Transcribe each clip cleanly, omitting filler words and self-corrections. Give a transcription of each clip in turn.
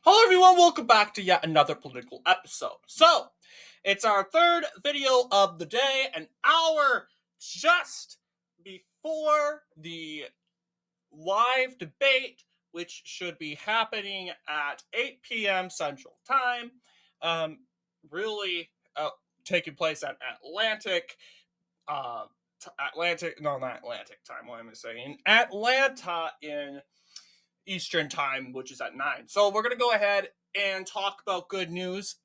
Hello everyone, welcome back to yet another political episode. So, it's our third video of the day, an hour just before the live debate, which should be happening at 8 p.m. Central Time. Um, really taking place at uh, not Atlantic time, what am I saying? Atlanta in Eastern time, which is at 9. So we're going to go ahead and talk about good news.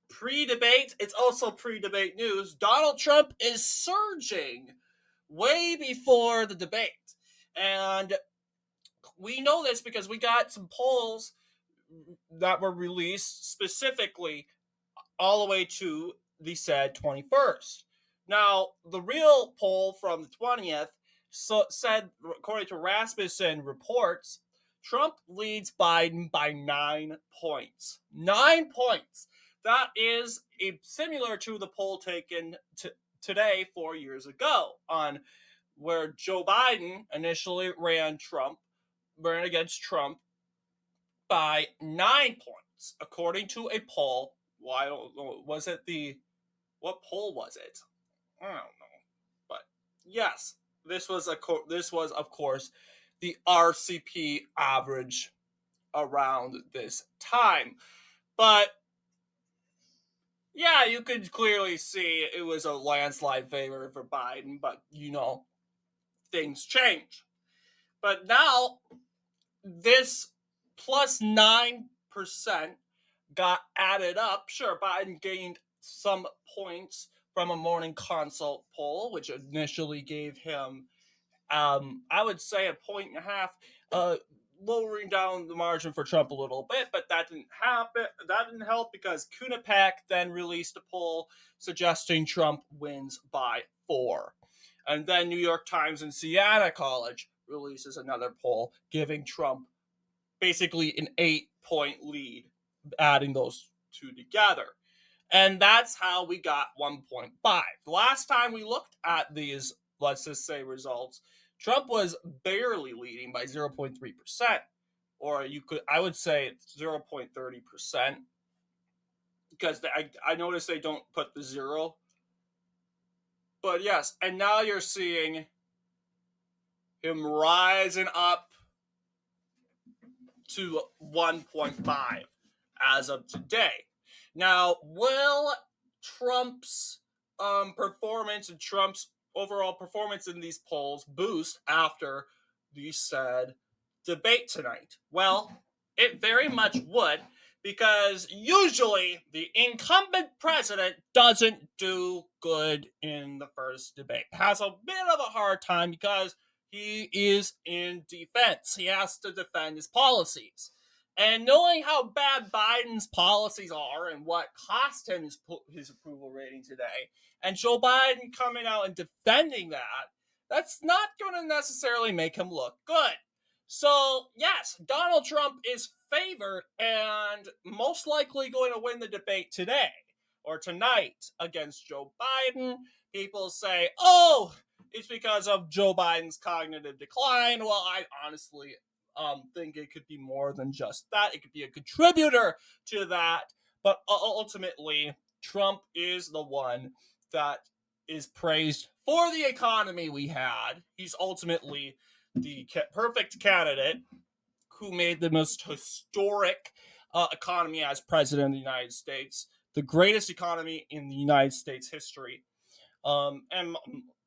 Pre-debate, it's also pre-debate news. Donald Trump is surging way before the debate. And we know this because we got some polls that were released specifically all the way to the said 21st. Now, the real poll from the 20th said, according to Rasmussen reports, Trump leads Biden by 9 points. 9 points. That is similar to the poll taken today 4 years ago on where Joe Biden initially ran against Trump by 9 points, according to a poll. Well, I don't know. What poll was it? I don't know. But yes, this was of course the RCP average around this time. But yeah, you could clearly see it was a landslide favor for Biden, but things change. But now this plus 9% got added up. Sure, Biden gained some points from a morning consult poll, which initially gave him, I would say, a point and a half, lowering down the margin for Trump a little bit, but that didn't happen. That didn't help because Kunapek then released a poll suggesting Trump wins by 4. And then New York Times and Siena College releases another poll giving Trump basically an 8-point lead, adding those two together. And that's how we got 1.5. The last time we looked at these, let's just say, results, Trump was barely leading by 0.3%, or I would say 0.30%, because I noticed they don't put the zero. But yes, and now you're seeing him rising up to 1.5 as of today. Now, will Trump's performance and Trump's overall performance in these polls boost after the said debate tonight? Well, it very much would, because usually the incumbent president doesn't do good in the first debate. Has a bit of a hard time because he is in defense. He has to defend his policies. And knowing how bad Biden's policies are and what cost him his approval rating today, and Joe Biden coming out and defending that, that's not going to necessarily make him look good. So, yes, Donald Trump is favored and most likely going to win the debate today or tonight against Joe Biden. People say, oh, it's because of Joe Biden's cognitive decline. Well, I honestly think it could be more than just that. It could be a contributor to that. But ultimately, Trump is the one that is praised for the economy we had. He's ultimately the perfect candidate who made the most historic economy as president of the United States, the greatest economy in the United States history. And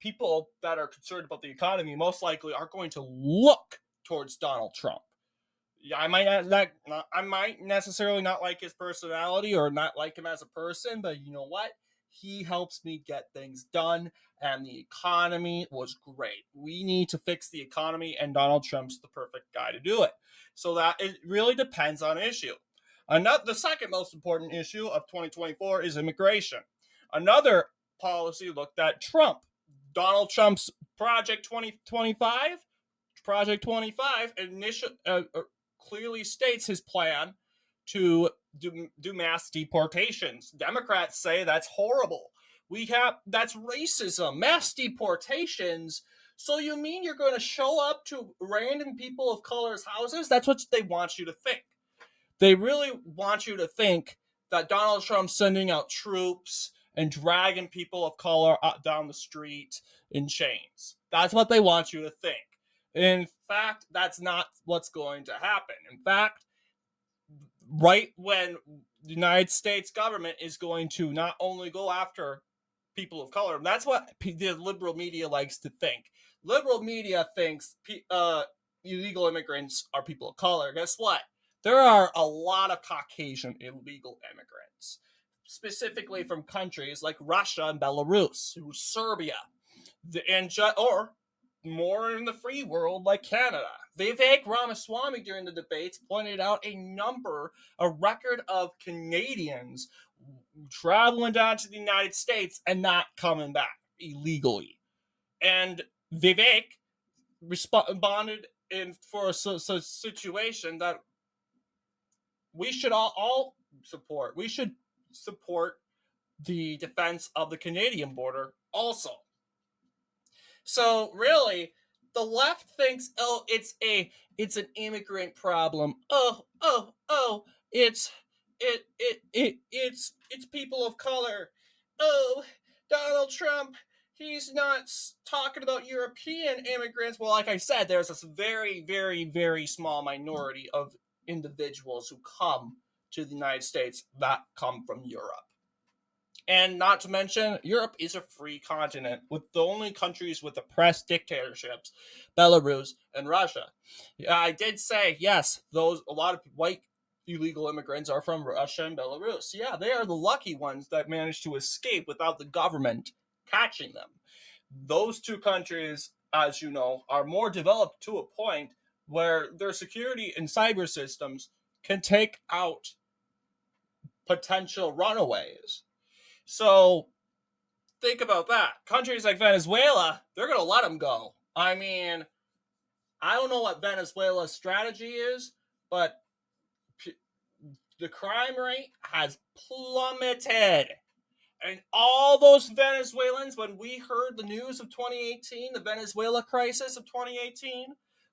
people that are concerned about the economy most likely are going to look towards Donald Trump. Yeah, I might necessarily not like his personality or not like him as a person, but you know what? He helps me get things done, and the economy was great. We need to fix the economy, and Donald Trump's the perfect guy to do it. So that it really depends on issue. The second most important issue of 2024 is immigration. Another policy looked at Trump. Donald Trump's Project 2025. Project 25 clearly states his plan to do mass deportations. Democrats say that's horrible. That's racism, mass deportations. So you mean you're going to show up to random people of color's houses? That's what they want you to think. They really want you to think that Donald Trump's sending out troops and dragging people of color down the street in chains. That's what they want you to think. In fact, that's not what's going to happen. In fact, right when the United States government is going to not only go after people of color, and that's what the liberal media likes to think. Liberal media thinks illegal immigrants are people of color. Guess what? There are a lot of Caucasian illegal immigrants, specifically from countries like Russia and Belarus, Serbia, or more in the free world like Canada. Vivek Ramaswamy during the debates pointed out a record of Canadians traveling down to the United States and not coming back illegally. And Vivek responded for a situation that we should all support. We should support the defense of the Canadian border also. So really, the left thinks, oh, it's an immigrant problem. It's it's people of color. Oh, Donald Trump, he's not talking about European immigrants. Well, like I said, there's this very, very, very small minority of individuals who come to the United States that come from Europe. And not to mention, Europe is a free continent with the only countries with oppressed dictatorships, Belarus and Russia. I did say, yes, a lot of white illegal immigrants are from Russia and Belarus. Yeah, they are the lucky ones that managed to escape without the government catching them. Those two countries, as you know, are more developed to a point where their security and cyber systems can take out potential runaways. So think about that. Countries like Venezuela, they're going to let them go. I mean, I don't know what Venezuela's strategy is, but the crime rate has plummeted. And all those Venezuelans, when we heard the news of 2018, the Venezuela crisis of 2018,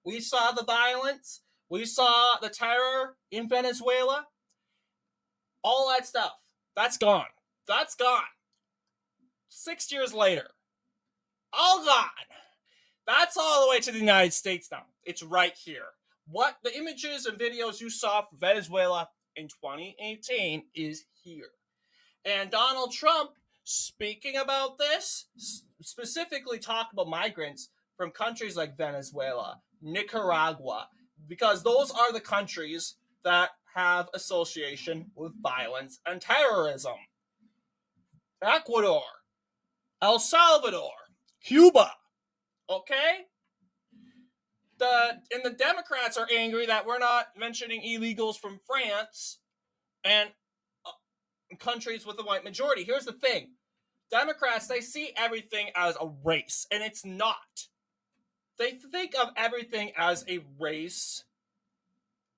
we saw the violence, we saw the terror in Venezuela, all that stuff, that's gone. That's gone. 6 years later, all gone. That's all the way to the United States now. It's right here. What the images and videos you saw from Venezuela in 2018 is here. And Donald Trump, speaking about this, specifically talked about migrants from countries like Venezuela, Nicaragua, because those are the countries that have association with violence and terrorism. Ecuador, El Salvador, Cuba. Okay? The Democrats are angry that we're not mentioning illegals from France and countries with a white majority. Here's the thing. Democrats, they see everything as a race, and it's not. They think of everything as a race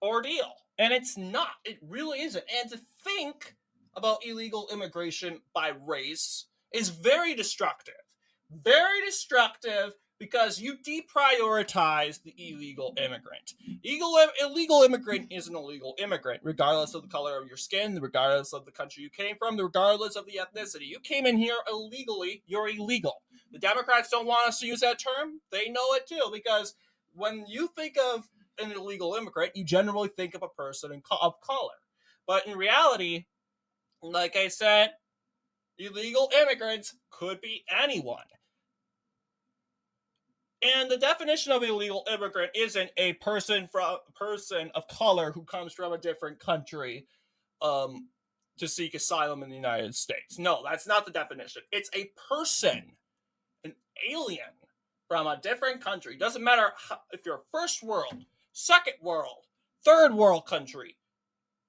ordeal, and it's not. It really isn't. And to think about illegal immigration by race is very destructive. Very destructive because you deprioritize the illegal immigrant. Illegal immigrant is an illegal immigrant, regardless of the color of your skin, regardless of the country you came from, regardless of the ethnicity. You came in here illegally, you're illegal. The Democrats don't want us to use that term. They know it too, because when you think of an illegal immigrant, you generally think of a person of color. But in reality, like I said, illegal immigrants could be anyone. And the definition of illegal immigrant isn't a person of color who comes from a different country to seek asylum in the United States. No, that's not the definition. It's a person, an alien from a different country. Doesn't matter if you're first world, second world, third world country.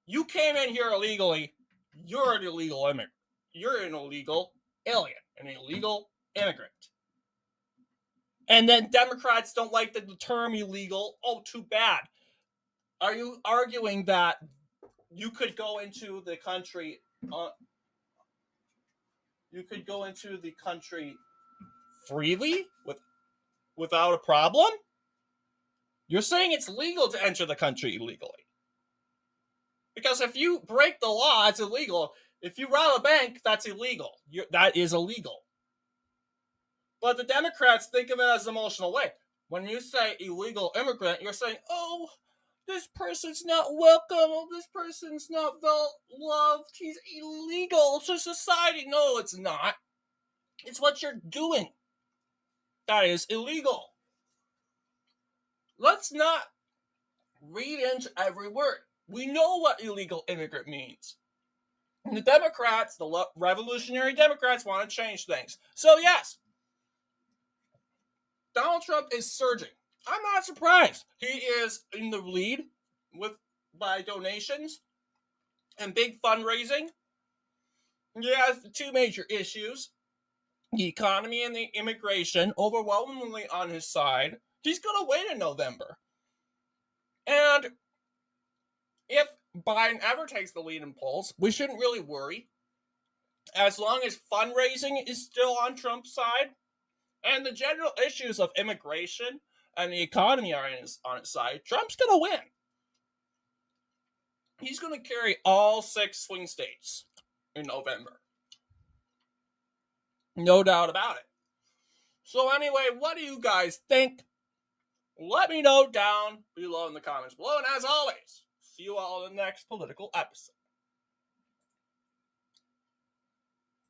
You came in here illegally. You're an illegal immigrant. You're an illegal alien, an illegal immigrant. And then Democrats don't like the term illegal. Oh, too bad. Are you arguing that you could go into the country? You could go into the country freely without a problem? You're saying it's legal to enter the country illegally. Because if you break the law, it's illegal. If you rob a bank, that's illegal. That is illegal. But the Democrats think of it as an emotional way. When you say illegal immigrant, you're saying, oh, this person's not welcome. Oh, this person's not loved. He's illegal to society. No, it's not. It's what you're doing that is illegal. Let's not read into every word. We know what illegal immigrant means. And the Democrats, the revolutionary Democrats, want to change things. So, yes, Donald Trump is surging. I'm not surprised. He is in the lead by donations and big fundraising. He has the two major issues, the economy and the immigration, overwhelmingly on his side. He's going to win in November. And if Biden ever takes the lead in polls, we shouldn't really worry. As long as fundraising is still on Trump's side, and the general issues of immigration and the economy are on his side, Trump's going to win. He's going to carry all 6 swing states in November. No doubt about it. So anyway, what do you guys think? Let me know down below in the comments below. And as always, see you all in the next political episode.